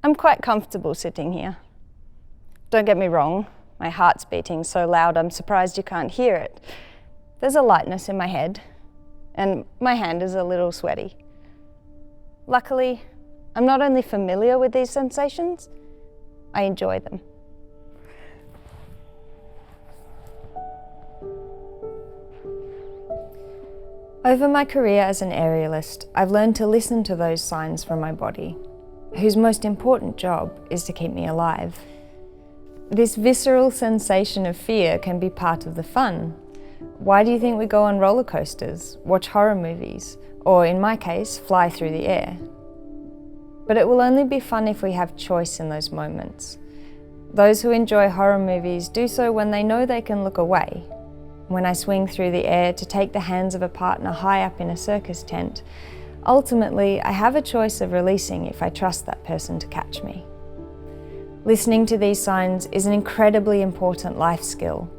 I'm quite comfortable sitting here. Don't get me wrong, my heart's beating so loud I'm surprised you can't hear it. There's a lightness in my head, and my hand is a little sweaty. Luckily, I'm not only familiar with these sensations, I enjoy them. Over my career as an aerialist, I've learned to listen to those signs from my body, whose most important job is to keep me alive. This visceral sensation of fear can be part of the fun. Why do you think we go on roller coasters, watch horror movies, or in my case, fly through the air? But it will only be fun if we have choice in those moments. Those who enjoy horror movies do so when they know they can look away. When I swing through the air to take the hands of a partner high up in a circus tent, ultimately I have a choice of releasing if I trust that person to catch me. Listening to these signs is an incredibly important life skill,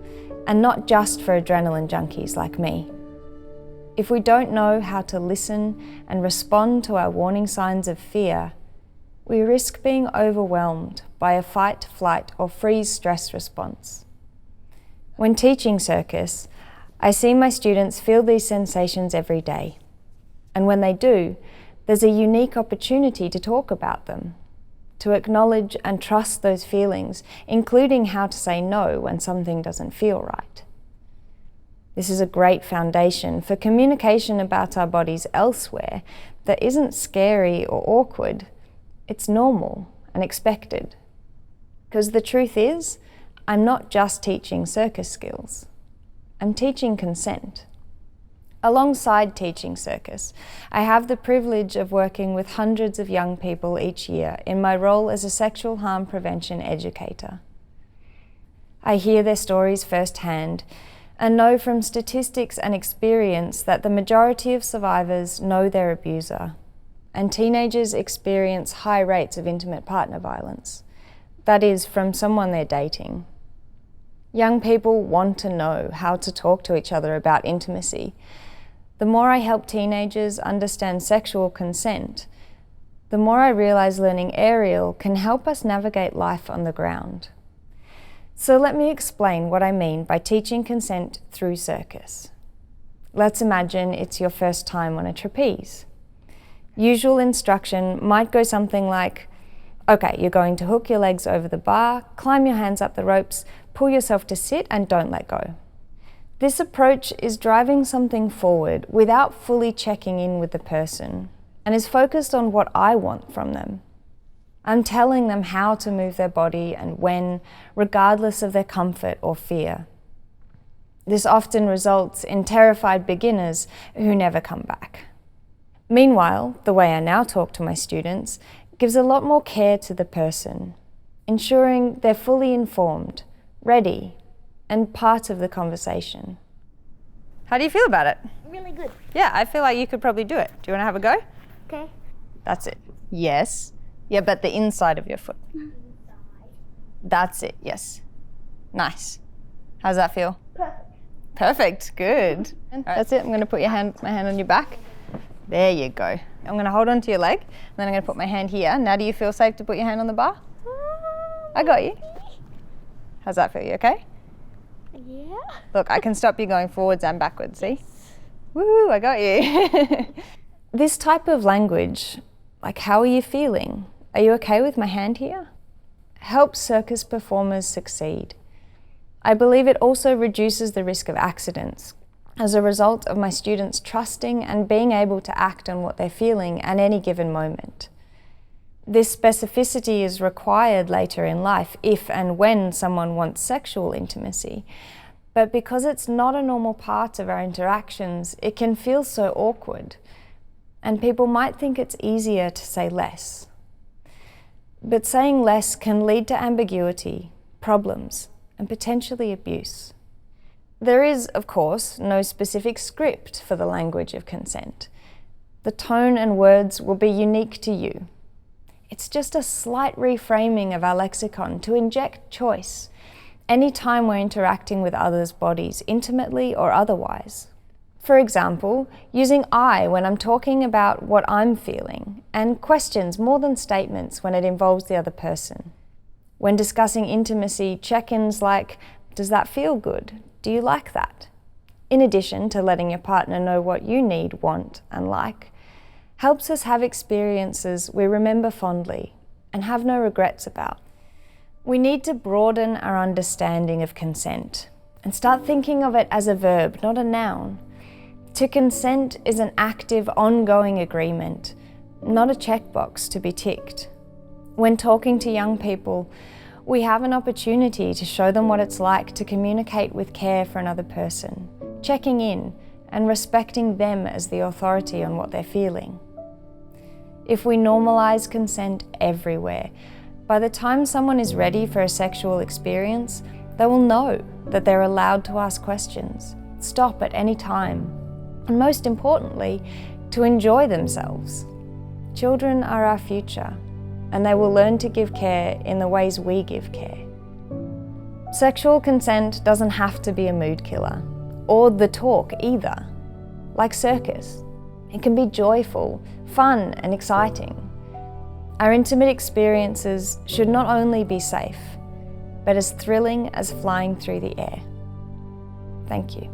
and not just for adrenaline junkies like me. If we don't know how to listen and respond to our warning signs of fear, we risk being overwhelmed by a fight, flight, or freeze stress response. When teaching circus, I see my students feel these sensations every day. And when they do, there's a unique opportunity to talk about them, to acknowledge and trust those feelings, including how to say no when something doesn't feel right. This is a great foundation for communication about our bodies elsewhere that isn't scary or awkward. It's normal and expected. Because the truth is, I'm not just teaching circus skills. I'm teaching consent. Alongside teaching circus, I have the privilege of working with hundreds of young people each year in my role as a sexual harm prevention educator. I hear their stories firsthand and know from statistics and experience that the majority of survivors know their abuser, and teenagers experience high rates of intimate partner violence. That is, from someone they're dating. Young people want to know how to talk to each other about intimacy. The more I help teenagers understand sexual consent, the more I realize learning aerial can help us navigate life on the ground. So let me explain what I mean by teaching consent through circus. Let's imagine it's your first time on a trapeze. Usual instruction might go something like, okay, you're going to hook your legs over the bar, climb your hands up the ropes, pull yourself to sit and don't let go. This approach is driving something forward without fully checking in with the person and is focused on what I want from them. I'm telling them how to move their body and when, regardless of their comfort or fear. This often results in terrified beginners who never come back. Meanwhile, the way I now talk to my students gives a lot more care to the person, ensuring they're fully informed, ready, and part of the conversation. How do you feel about it? Really good. Yeah, I feel like you could probably do it. Do you want to have a go? Okay. That's it. Yes. Yeah, but the inside of your foot. That's it, yes. Nice. How's that feel? Perfect. Perfect, good. That's it, I'm gonna put my hand on your back. There you go. I'm gonna hold onto your leg, and then I'm gonna put my hand here. Now do you feel safe to put your hand on the bar? I got you. How's that feel, you okay? Yeah. Look, I can stop you going forwards and backwards, see? Woo, I got you. This type of language, like how are you feeling? Are you okay with my hand here? Helps circus performers succeed. I believe it also reduces the risk of accidents as a result of my students trusting and being able to act on what they're feeling at any given moment. This specificity is required later in life if and when someone wants sexual intimacy, but because it's not a normal part of our interactions, it can feel so awkward, and people might think it's easier to say less. But saying less can lead to ambiguity, problems, and potentially abuse. There is, of course, no specific script for the language of consent. The tone and words will be unique to you. It's just a slight reframing of our lexicon to inject choice anytime we're interacting with others' bodies, intimately or otherwise. For example, using I when I'm talking about what I'm feeling, and questions more than statements when it involves the other person. When discussing intimacy, check-ins like, does that feel good? Do you like that? In addition to letting your partner know what you need, want, and like, helps us have experiences we remember fondly and have no regrets about. We need to broaden our understanding of consent and start thinking of it as a verb, not a noun. To consent is an active, ongoing agreement, not a checkbox to be ticked. When talking to young people, we have an opportunity to show them what it's like to communicate with care for another person, checking in and respecting them as the authority on what they're feeling. If we normalise consent everywhere, by the time someone is ready for a sexual experience, they will know that they're allowed to ask questions, stop at any time, and most importantly, to enjoy themselves. Children are our future, and they will learn to give care in the ways we give care. Sexual consent doesn't have to be a mood killer, or the talk either. Like circus, it can be joyful, fun, and exciting. Our intimate experiences should not only be safe, but as thrilling as flying through the air. Thank you.